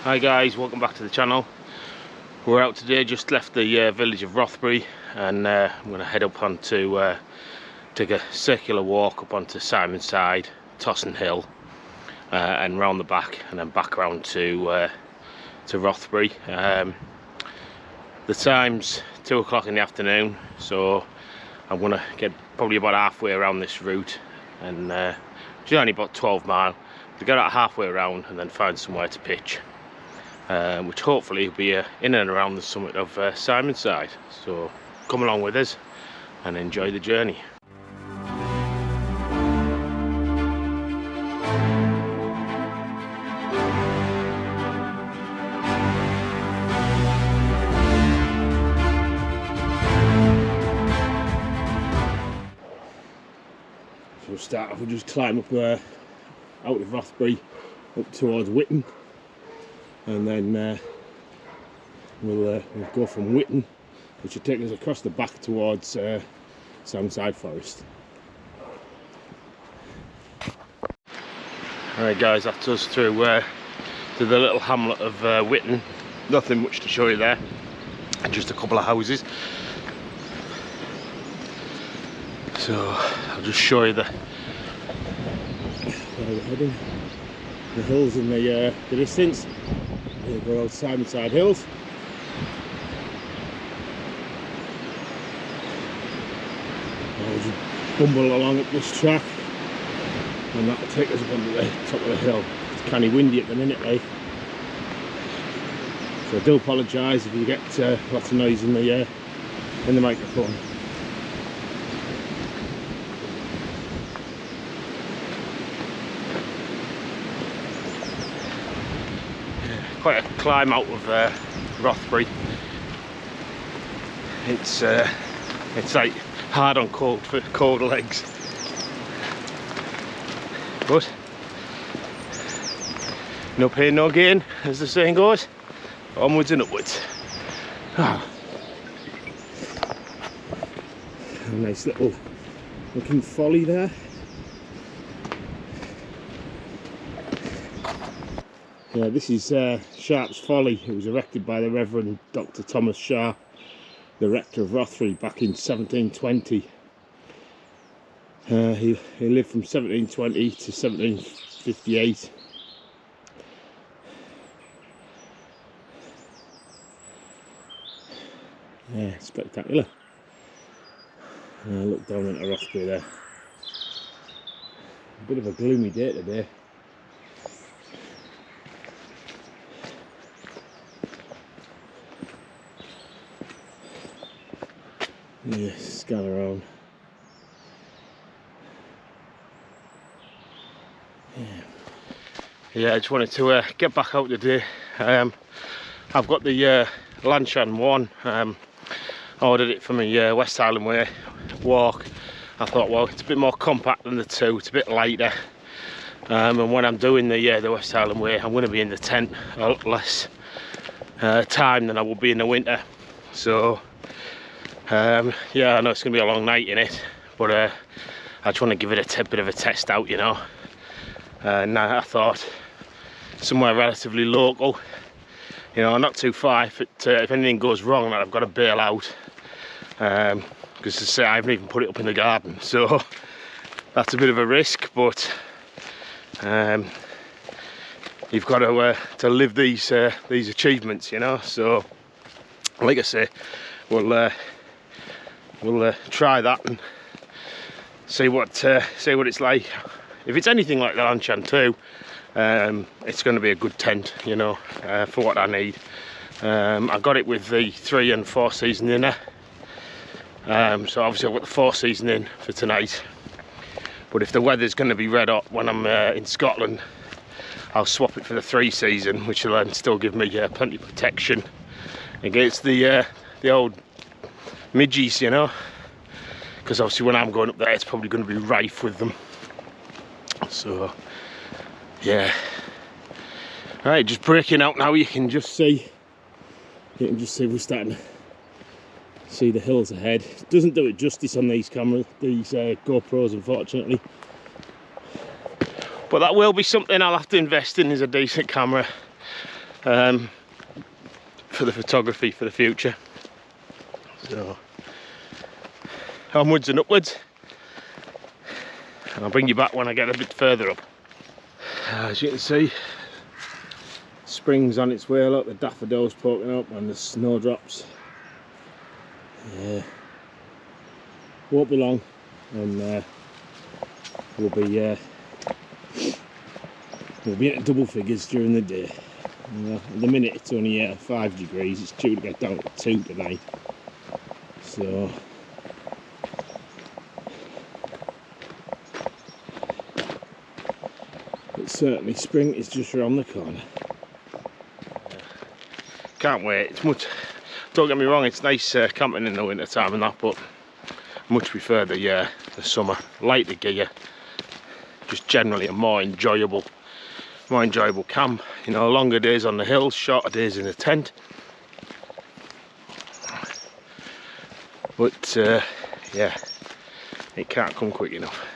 Hi guys, welcome back to the channel. We're out today, just left the village of Rothbury, and I'm going to head up onto take a circular walk up onto Simonside, Hill, and round the back, and then back around to Rothbury. The time's 2 o'clock in the afternoon, so I'm going to get probably about halfway around this route, and it's only about 12 miles. To get out halfway around and then find somewhere to pitch. Which hopefully will be in and around the summit of Simonside. So come along with us and enjoy the journey. So we'll start off, we'll just climb up out of Rothbury up towards Whitton. And then we'll go from Whitton, which will take us across the back towards Simonside Forest. Alright guys, that's us through to the little hamlet of Whitton. Nothing much to show you there, just a couple of houses. So I'll just show you where we're heading. The hills in the distance. Here go old Simonside Hills. I'll just bumble along up this track, and that'll take us up onto the top of the hill. It's kind of windy at the minute, eh? So I do apologise if you get lots of noise in the microphone. Quite a climb out of Rothbury. It's like hard on cold legs, but no pain, no gain, as the saying goes. Onwards and upwards. Ah. A nice little looking folly there. Yeah, this is Sharp's Folly. It was erected by the Reverend Dr. Thomas Sharp, the rector of Rothbury, back in 1720. He lived from 1720 to 1758. Yeah, spectacular. Look down into Rothbury there. A bit of a gloomy day today. Yeah, scan around. Yeah, I just wanted to get back out today. I've got the Lanshan one. I ordered it from a West Highland Way walk. I thought, well, it's a bit more compact than the two. It's a bit lighter. And when I'm doing the West Highland Way, I'm going to be in the tent a lot less time than I will be in the winter. So. Yeah, I know it's going to be a long night in it, but I just want to give it a bit of a test out, you know. And I thought somewhere relatively local, you know, not too far. If anything goes wrong, that I've got to bail out, because to say I haven't even put it up in the garden, so that's a bit of a risk. But you've got to live these achievements, you know. So, like I say, we'll try that and see what it's like. If it's anything like the Lanshan 2, it's going to be a good tent, you know, for what I need. I got it with the 3 and 4 season inner, so obviously I've got the 4 season in for tonight. But if the weather's going to be red hot when I'm in Scotland, I'll swap it for the 3 season, which will then still give me plenty of protection against the old midges, you know, because obviously when I'm going up there, it's probably going to be rife with them. So yeah, right, just breaking out now. You can just see we're starting to see the hills ahead. It doesn't do it justice on these cameras, these GoPros, unfortunately. But that will be something I'll have to invest in, is a decent camera. for the photography for the future. So onwards and upwards, and I'll bring you back when I get a bit further up. As you can see, spring's on its way. Look, the daffodils poking up and the snowdrops. Yeah, won't be long, and we'll be in double figures during the day. At the minute it's only 5 degrees. It's due to get down to 2 tonight. So but certainly spring is just around the corner. Can't wait. It's much. Don't get me wrong. It's nice camping in the winter time and that, but I much prefer the summer. Lighter gear, just generally a more enjoyable camp. You know, longer days on the hills, shorter days in the tent. But yeah, it can't come quick enough.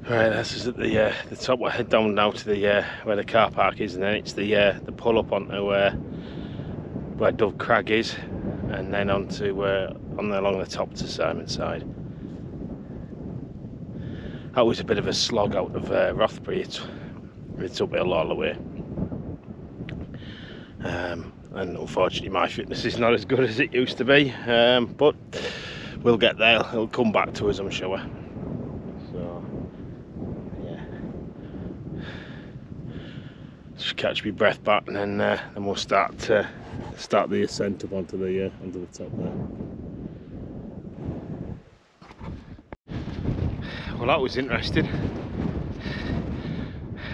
Right, this is at the top. We'll head down now to the where the car park is, and then it's the pull up onto where Dove Crag is, and then onto along the top to Simonside. That was a bit of a slog out of Rothbury. It's uphill all the way, and unfortunately my fitness is not as good as it used to be, but we'll get there. It'll come back to us, I'm sure. Just catch my breath back, and then we'll start the ascent up onto the top there. Well, that was interesting.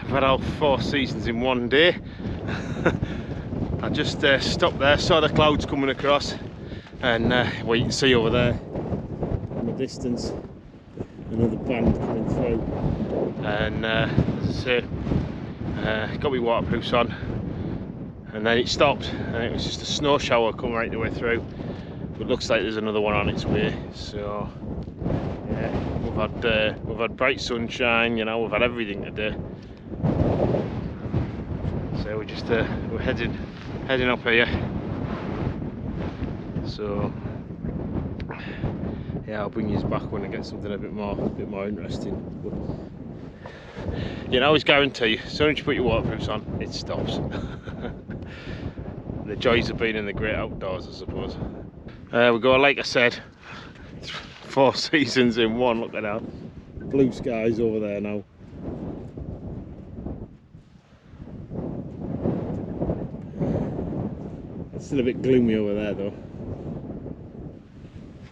I've had all 4 seasons in one day. I just stopped there, saw the clouds coming across, and well, you can see over there in the distance another band coming through, and as I say, got my waterproofs on, and then it stopped, and it was just a snow shower coming right the way through. But looks like there's another one on its way. So yeah, we've had bright sunshine, you know, we've had everything today. So we're heading up here. So yeah, I'll bring you back when I get something a bit more interesting. But you can always guarantee, as soon as you put your waterproofs on, it stops. The joys of being in the great outdoors, I suppose. We go, like I said, 4 seasons in one. Look at that. Blue skies over there now. It's still a bit gloomy over there though.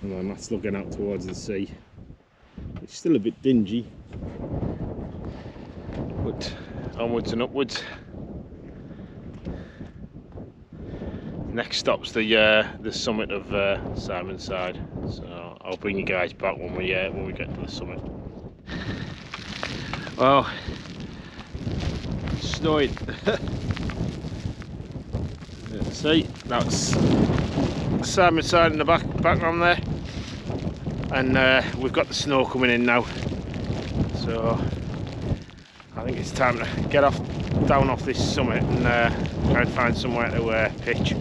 And then that's looking out towards the sea. It's still a bit dingy. But onwards and upwards. Next stop's the summit of Simonside. So I'll bring you guys back when we get to the summit. Well, it's snowing. See, that's Simonside in the background there, and we've got the snow coming in now. So I think it's time to get down off this summit and try and find somewhere to pitch.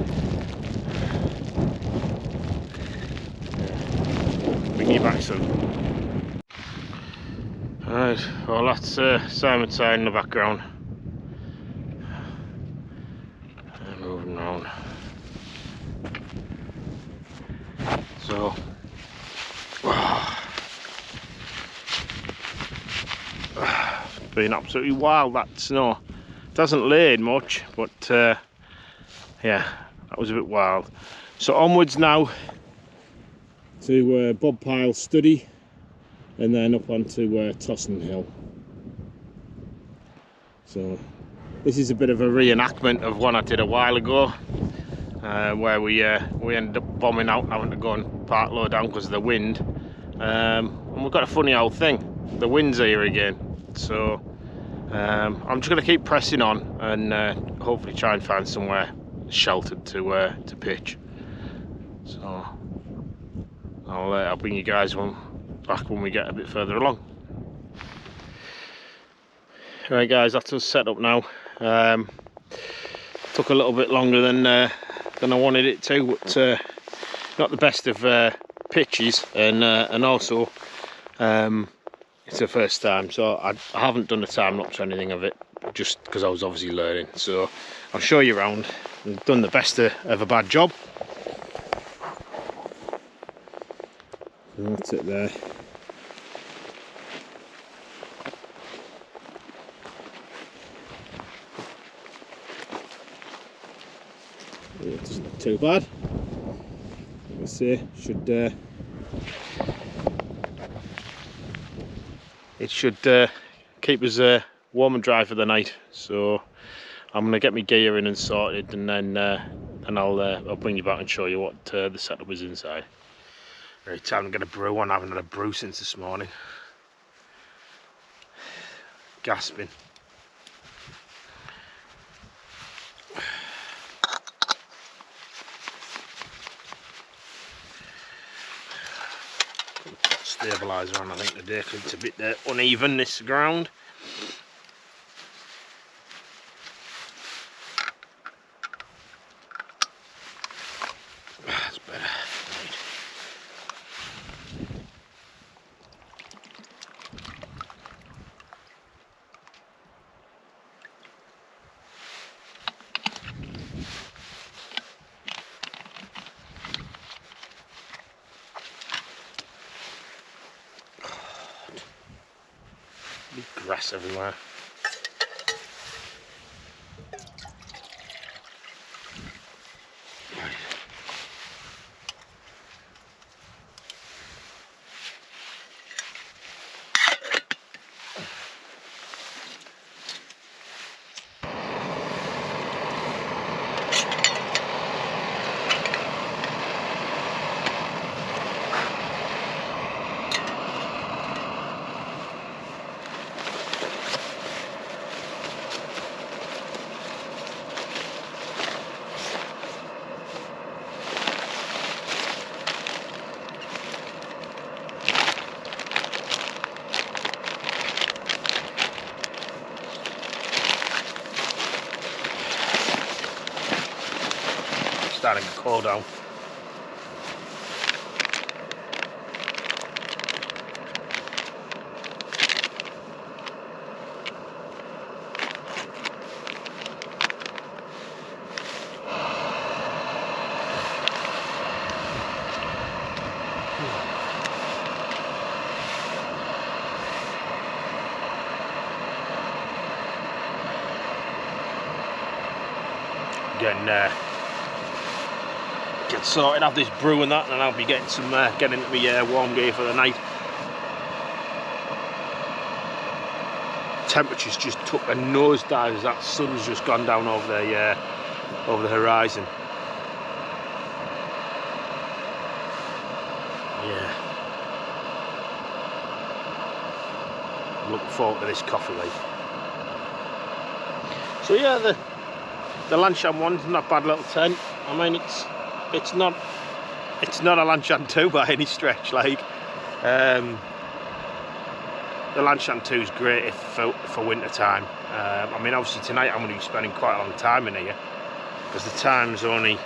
Bring you back soon. Right, well that's Simonside in the background. And moving on. So, it's been absolutely wild, that snow. It hasn't laid much, but yeah, That was a bit wild. So onwards now to Bob Pyle Study, and then up onto Tosson Hill. So this is a bit of a reenactment of one I did a while ago, where we ended up bombing out, having to go and park low down because of the wind. And we've got a funny old thing, the wind's here again. So I'm just going to keep pressing on and hopefully try and find somewhere sheltered to pitch. So I'll bring you guys back when we get a bit further along. Right guys, that's us set up now. Took a little bit longer than I wanted it to, but not the best of pitches, and also it's the first time, so I haven't done a time lapse or anything of it, just because I was obviously learning. So I'll show you around. I've done the best of a bad job. That's it there. It doesn't look too bad. Like I say, it should keep us warm and dry for the night. So I'm gonna get my gear in and sorted, and then I'll bring you back and show you what the setup is inside. Right, time to get a brew on. I haven't had a brew since this morning. Gasping. Stabiliser on, I think, today, because it's a bit uneven, this ground. That's better. Right. Grass everywhere. Starting to cool down. Get sorted, have this brew and that, and I'll be getting some getting into my warm gear for the night. Temperatures just took a nosedive as that sun's just gone down over the horizon. Yeah. I'm looking forward to this coffee, like. So yeah, the Lanshan one's not a bad little tent. I mean, it's not a Lanshan 2 by any stretch. Like, the Lanshan 2 is great for winter time. I mean, obviously tonight I'm going to be spending quite a long time in here, because the time's only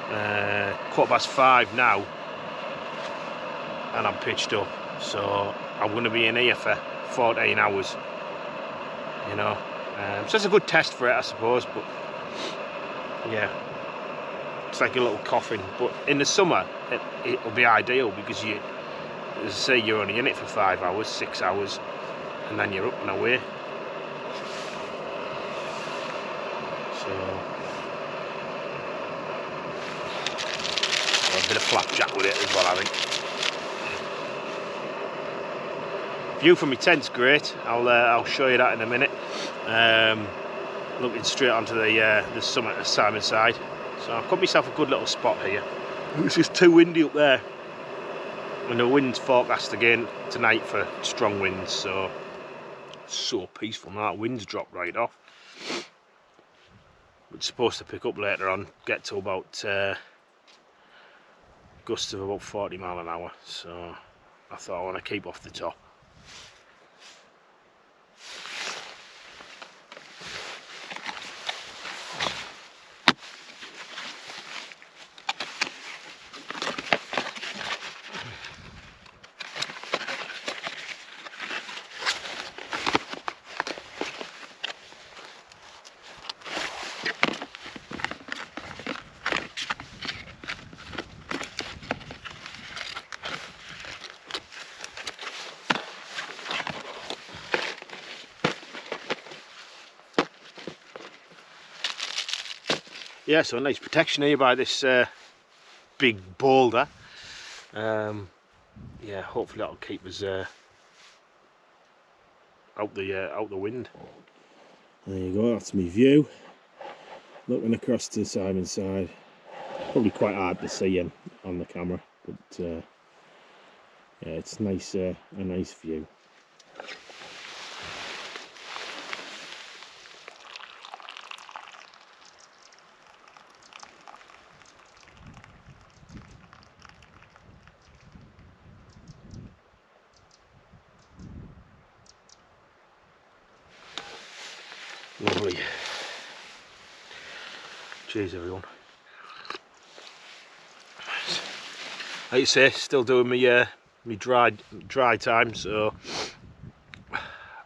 5:15 now, and I'm pitched up. So I'm going to be in here for 14 hours. You know. So it's a good test for it, I suppose, but yeah, it's like a little coffin. But in the summer, it'll be ideal, because as I say, you're only in it for 5 hours, 6 hours, and then you're up and away. So a bit of flapjack with it as well, I think. View from my tent's great. I'll show you that in a minute. Looking straight onto the summit of Simonside. So I've got myself a good little spot here. It's just too windy up there. And the wind's forecast again tonight for strong winds, so it's so peaceful now. The wind's dropped right off. It's supposed to pick up later on, get to about gusts of about 40 mile an hour, so I thought I want to keep off the top. Yeah, so a nice protection here by this big boulder. Yeah, hopefully that'll keep us out the wind. There you go, that's my view. Looking across to Simonside. Probably quite hard to see him on the camera, but yeah, it's nice, a nice view. Lovely. Cheers everyone. Like you say, still doing me dry time, so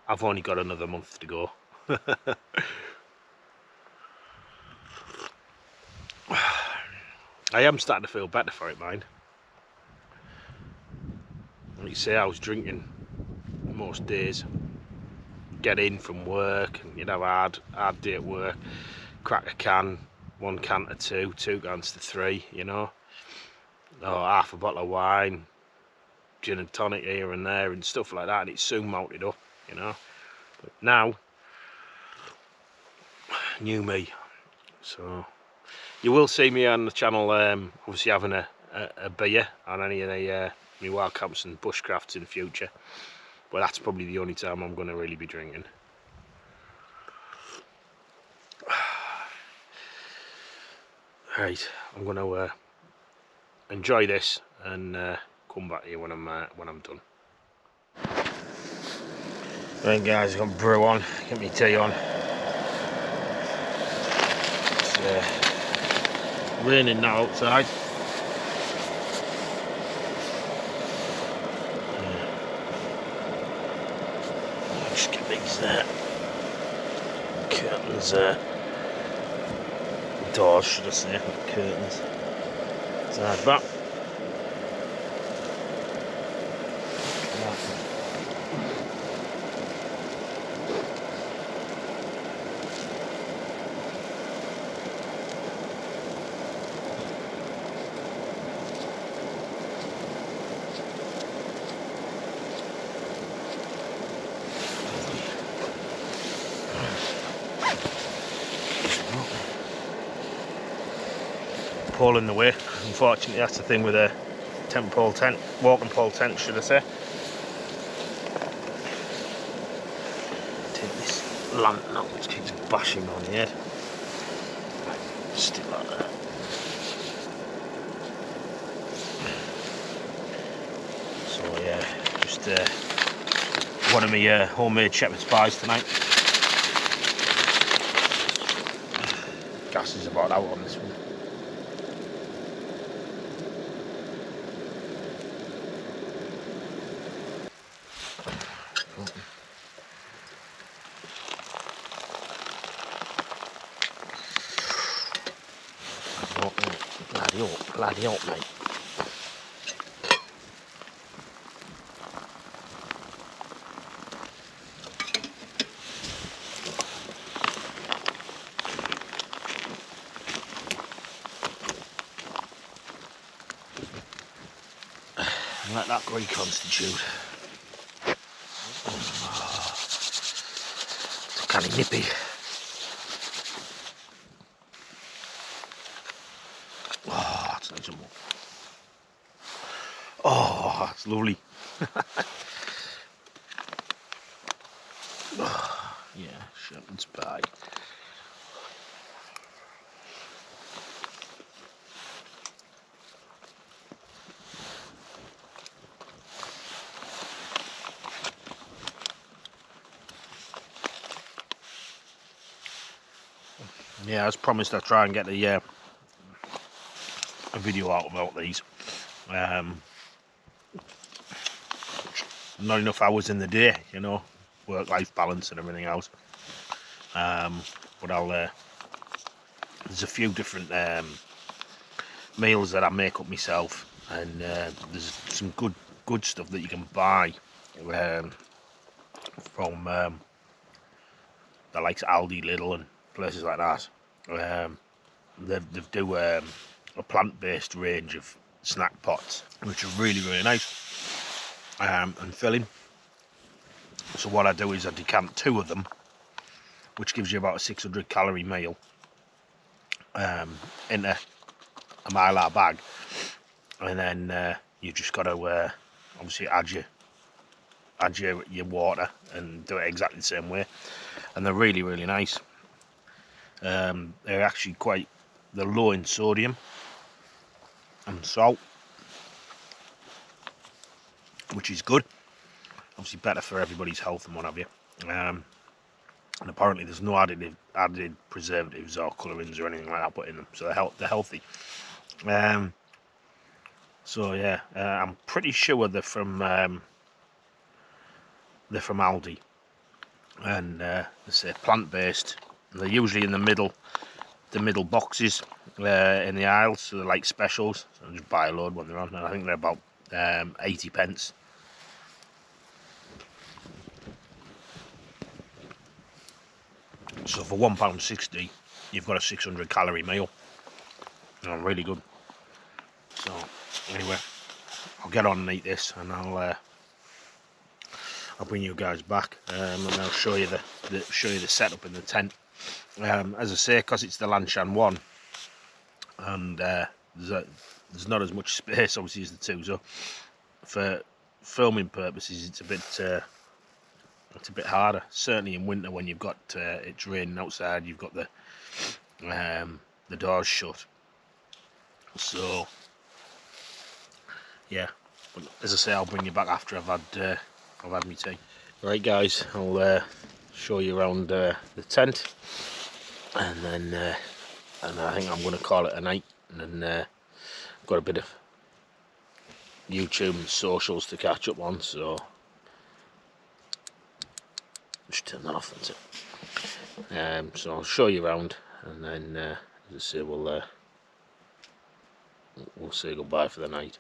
I've only got another month to go. I am starting to feel better for it, mind. Like you say, I was drinking most days. Get in from work and you'd have a hard day at work, crack a can, 1 can to 2, 2 cans to 3, you know, or half a bottle of wine, gin and tonic here and there and stuff like that, and it's soon mounted up, you know. But now, new me. So you will see me on the channel obviously having a beer on any of the my wild camps and bushcrafts in the future. But that's probably the only time I'm going to really be drinking. Right, I'm going to enjoy this and come back here when I'm done. Right guys, I've got brew on, get me tea on. It's raining now outside. Just get these curtains, doors should I say, not curtains. Inside that. Pole in the way. Unfortunately, that's the thing with a walking pole tent, should I say. Take this lantern out, which keeps bashing on the head. Stick like that. So yeah, just one of my homemade shepherd's pies tonight. Gas is about out on this one. Bloody up, mate. and let that reconstitute. It's kind of nippy. Oh, that's nice and warm. Oh, that's lovely. Oh, yeah, shepherd's pie. Yeah, as promised, I'll try and get a video out about these. Not enough hours in the day, you know, work-life balance and everything else. But I'll. There's a few different meals that I make up myself, and there's some good stuff that you can buy from the likes of Aldi, Lidl, and places like that. They do a plant-based range of snack pots, which are really nice and filling. So what I do is I decant 2 of them, which gives you about a 600 calorie meal, into a Mylar bag, and then you've just got to obviously add your water and do it exactly the same way, and they're really nice. They're actually they're low in sodium and salt, which is good, obviously better for everybody's health and what have you. And apparently there's no added preservatives or colourings or anything like that put in them, so they're healthy. So yeah, I'm pretty sure they're from Aldi, and they say plant-based. They're usually in the middle boxes in the aisles, so they're like specials. So I just buy a load when they're on, and I think they're about 80 pence. So for £1.60, you've got a 600 calorie meal. Really good. So anyway, I'll get on and eat this, and I'll bring you guys back, and I'll show you the setup in the tent. As I say, because it's the Lanshan one, and there's not as much space obviously as the 2, so for filming purposes it's a bit harder, certainly in winter when you've got it's raining outside, you've got the doors shut. So yeah, but as I say, I'll bring you back after I've had my tea. Right guys, I'll show you around the tent, and then and I think I'm going to call it a night. And then I've got a bit of YouTube and socials to catch up on, so just turn that off, that's it. So I'll show you around, and then as I say, we'll say goodbye for the night.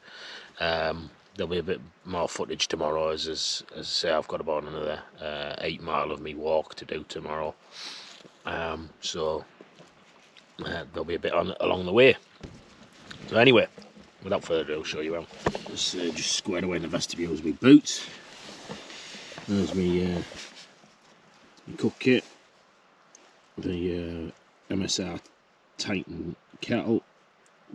There'll be a bit more footage tomorrow, as I say, I've got about another 8 mile of me walk to do tomorrow. So there'll be a bit along the way. So anyway, without further ado, I'll show you around. Just squared away in the vestibule with my boots. There's my cook kit, the MSR Titan kettle,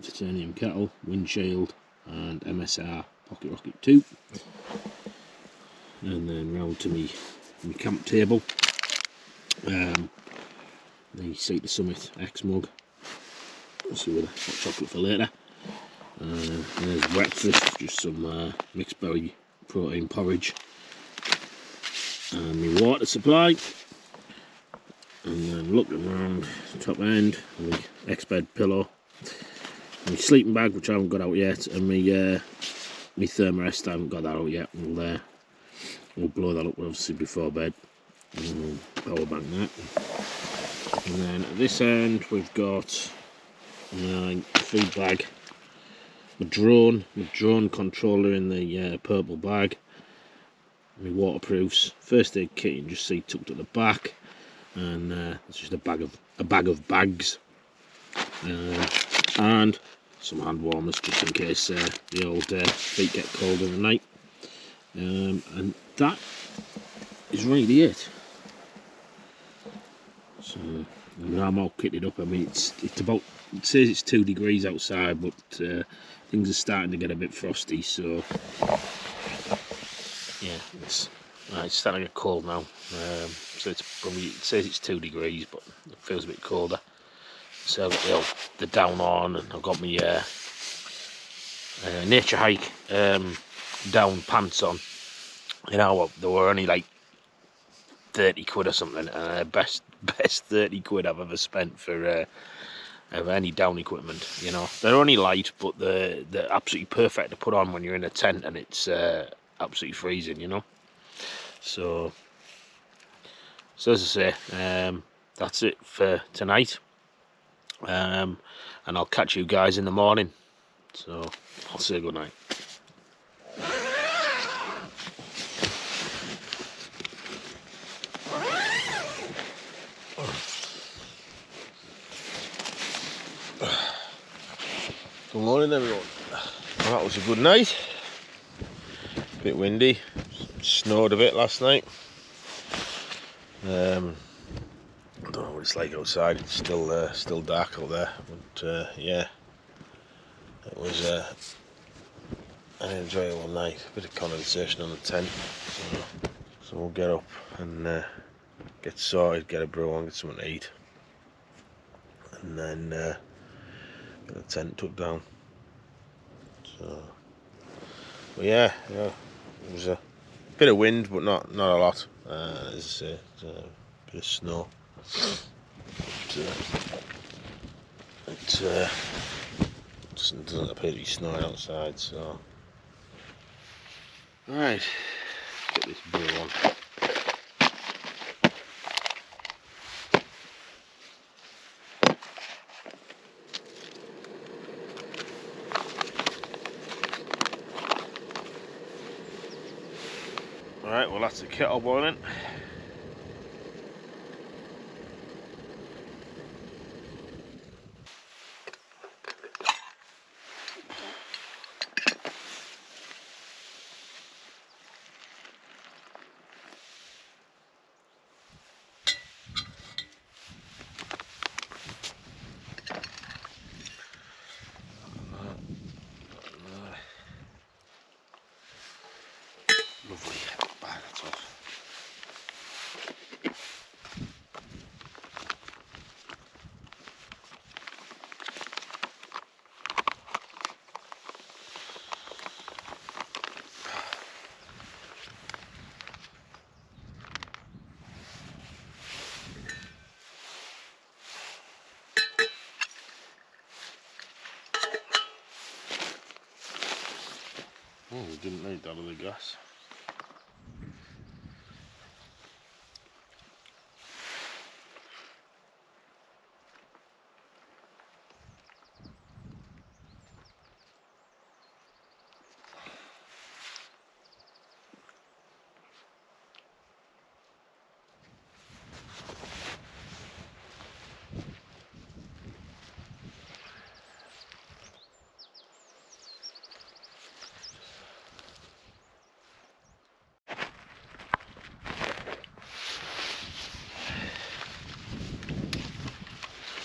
titanium kettle, windshield, and MSR Pocket Rocket 2. And then round to my camp table, the Seat to Summit X mug, obviously with a hot chocolate for later. There's breakfast, just some mixed berry protein porridge, and my water supply. And then looking around the top end, my X-bed pillow, my sleeping bag, which I haven't got out yet, and my thermarest, I haven't got that out yet. We'll blow that up obviously before bed, and we'll power bank that. And then at this end we've got my food bag, my drone controller in the purple bag, my waterproofs, first aid kit you can just see tucked at the back, and it's just a bag of bags, and some hand warmers just in case the old feet get cold in the night. And that is really it. So I'm all kitted up. I mean, it's about, it says it's 2 degrees outside, but things are starting to get a bit frosty. So yeah, it's starting to get cold now. So it's probably, it says it's 2 degrees, but it feels a bit colder. So I've got the down on, and I've got my nature hike down pants on. You know, they were only like 30 quid or something, and best 30 quid I've ever spent for any down equipment. You know, they're only light, but they're absolutely perfect to put on when you're in a tent and it's absolutely freezing. You know, so as I say, that's it for tonight. And I'll catch you guys in the morning. So I'll say good night. Good morning, everyone. Well, that was a good night. Bit windy. Snowed a bit last night. I don't know what it's like outside. It's still dark out there. But yeah, it was an enjoyable night. A bit of condensation on the tent. So we'll get up and get sorted, get a brew on, get something to eat, and then get the tent tucked down. So, but yeah, it was a bit of wind, but not a lot. As I say, it's a bit of snow. But, it doesn't appear to be snowing outside. So, right, get this brew on. Right, well, that's the kettle boiling. Lovely. Bag that's off. Oh, we didn't need that other gas.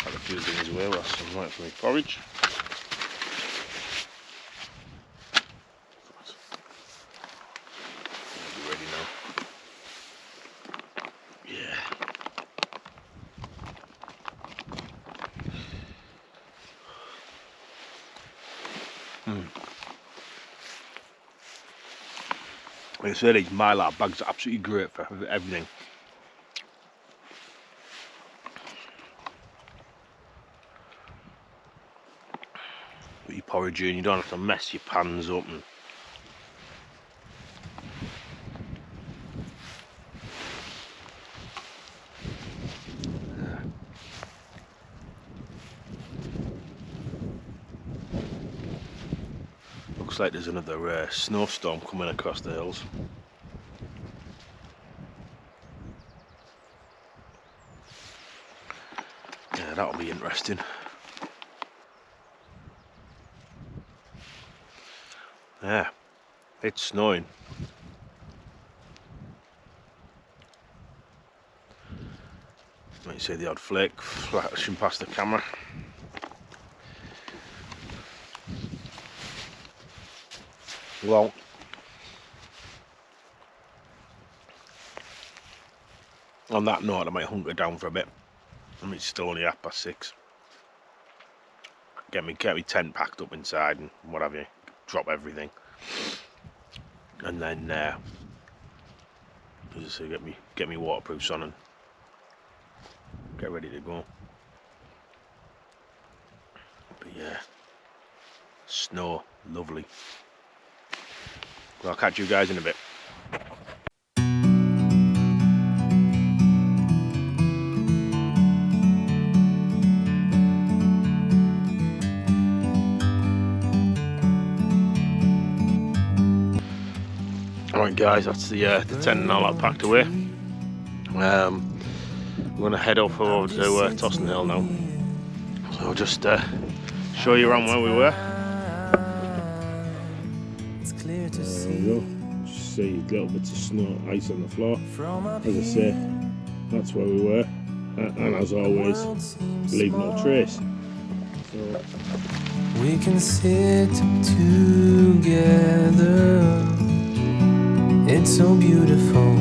Had a few things away whilst I'm waiting for my porridge. Be ready now. Yeah. Like I said, these Mylar bags are absolutely great for everything. Put your porridge in, you don't have to mess your pans up. And looks like there's another snowstorm coming across the hills. Yeah, that'll be interesting. Yeah, it's snowing. Might see the odd flake flashing past the camera. Well, on that note, I might hunker down for a bit. I mean, it's still only 6:30. Get me tent packed up inside and what have you. Drop everything, and then as I say, get me waterproofs on and get ready to go. But yeah, snow, lovely. Well, I'll catch you guys in a bit. Alright guys, that's the tent and all that packed away. I'm going to head off over to Tosson Hill now. So I'll just show you around where we were. There we go. Just see little bits of snow, ice on the floor. As I say, that's where we were. And as always, leave no trace. So we can sit together. It's so beautiful,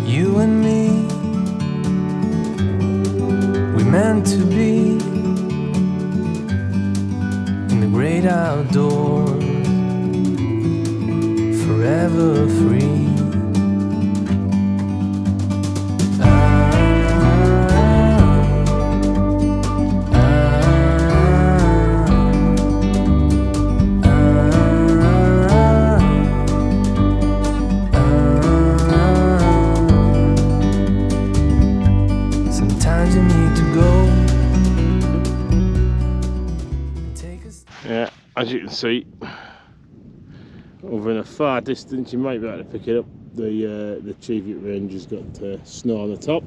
you and me. We're meant to be in the great outdoors, forever free. Yeah, as you can see, over in the far distance, you might be able to pick it up. The Cheviot range has got snow on the top.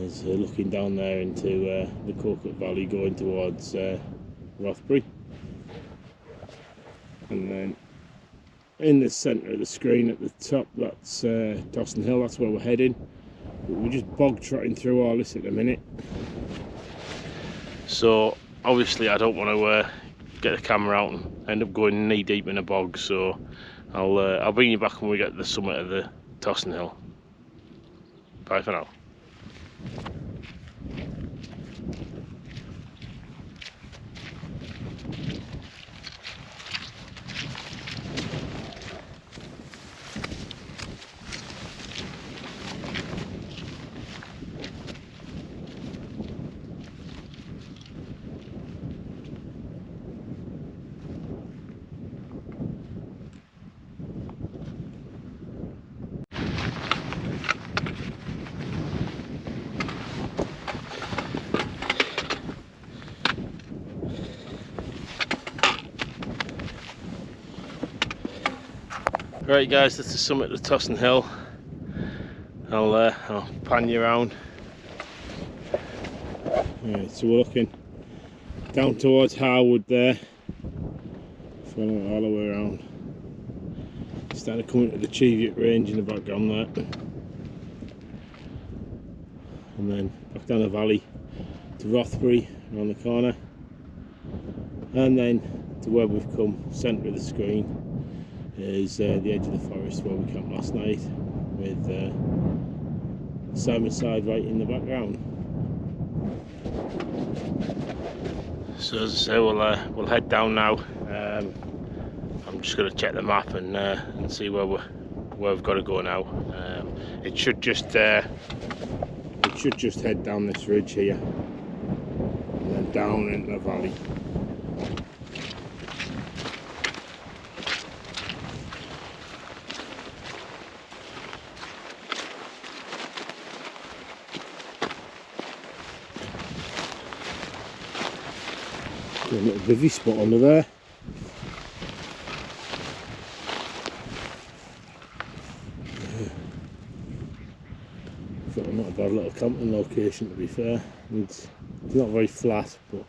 As looking down there into the Coconut Valley, going towards Rothbury, and then in the centre of the screen at the top, that's Tosson Hill. That's where we're heading. But we're just bog trotting through all this at the minute. So obviously I don't want to get the camera out and end up going knee deep in a bog, so I'll bring you back when we get to the summit of the Tosson Hill. Bye for now. Right guys, that's the summit of the Tosson Hill. I'll pan you around. Right, so we're looking down towards Harwood there. Following all the way around. Starting to come into the Cheviot range in the background there. And then back down the valley to Rothbury around the corner. And then to where we've come, centre of the screen, is the edge of the forest where we camped last night, with Simonside right in the background. So as I say, we'll head down now. I'm just going to check the map and see where we've got to go now. It should just head down this ridge here and then down into the valley. A little bivvy spot under there. Got not a bad little camping location, to be fair. It's not very flat, but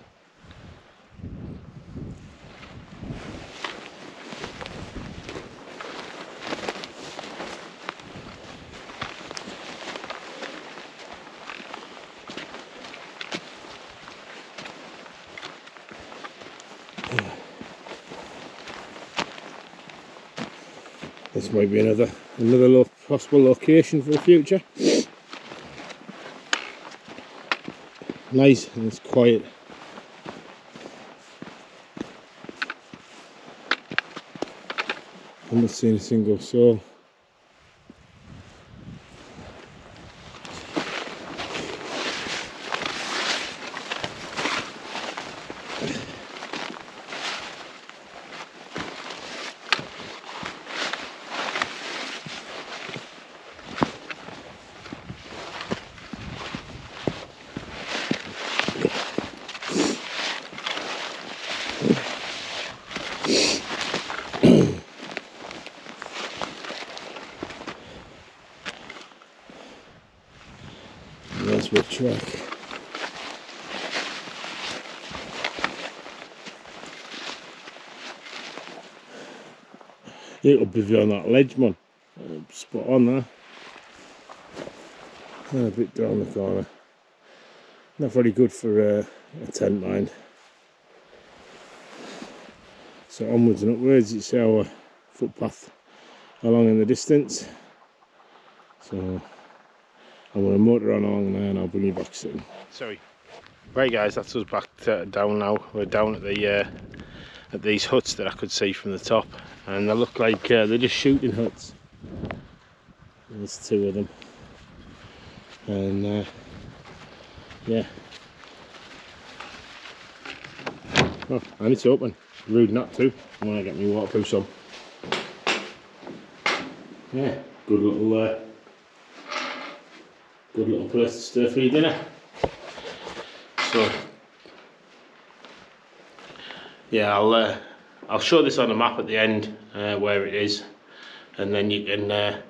This might be another possible location for the future. Nice and it's quiet. I'm not seeing a single soul. That's my track. It'll be on that ledge, man. Spot on there. A bit down the corner. Not very good for a tent, mind. So onwards and upwards, it's our footpath along in the distance. So I'm going to motor on along there and I'll bring you back soon. Sorry. Right guys, that's us back down now. We're down at these huts that I could see from the top, and they look like they're just shooting huts. There's two of them, and yeah. Oh, and it's open. Rude not to. I want to get me waterproof some. Yeah, good little place to stir for your dinner. So yeah, I'll show this on a map at the end where it is, and then you can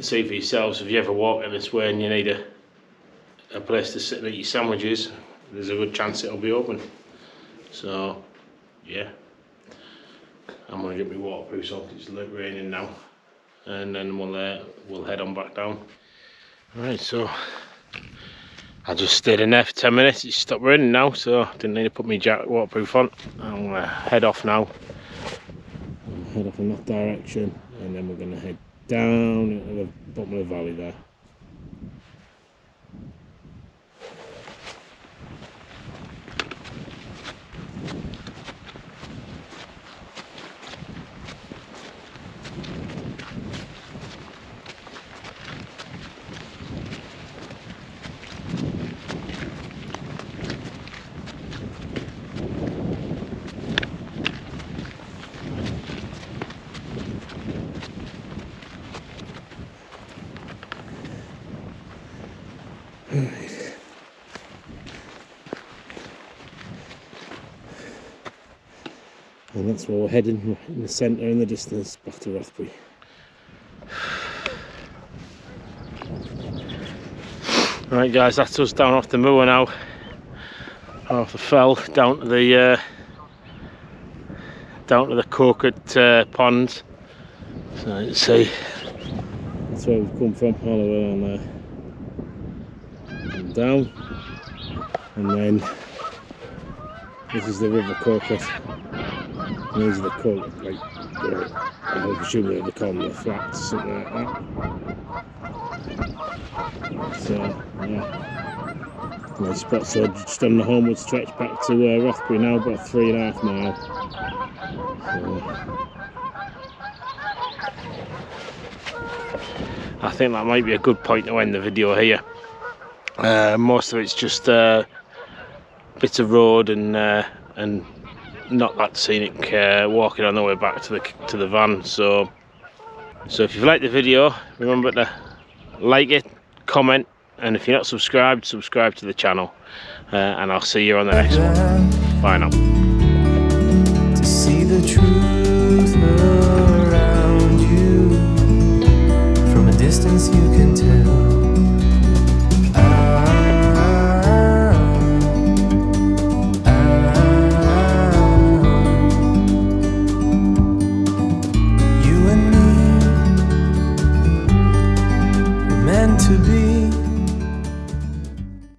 see for yourselves if you ever walk in this way and you need a place to sit and eat your sandwiches. There's a good chance it'll be open. So yeah, I'm gonna get my waterproof on because it's raining now, and then we'll head on back down. Right, so I just stayed in there for 10 minutes. It stopped raining now, so I didn't need to put my waterproof on. I'm gonna head off now. Head off in that direction, and then we're gonna head down into the bottom of the valley there. Right. And that's where we're heading, in the centre, in the distance, back to Rothbury. Right guys, that's us down off the moor now, off the fell, down to the coconut ponds. So let's see, that's where we've come from, all the way on there. And down, and then this is the river Coconut, and these are the coconut, like I presume they call them the flats, something like that. So yeah, nice spot. So just on the homeward stretch back to Rothbury now, about 3.5 miles. So I think that might be a good point to end the video here. Most of it's just bits of road and not that scenic walking on the way back to the van. So if you've liked the video, remember to like it, comment, and if you're not subscribed, subscribe to the channel, and I'll see you on the next one. Bye now. To see the truth around you, from a distance you can tell. You and me were meant to be.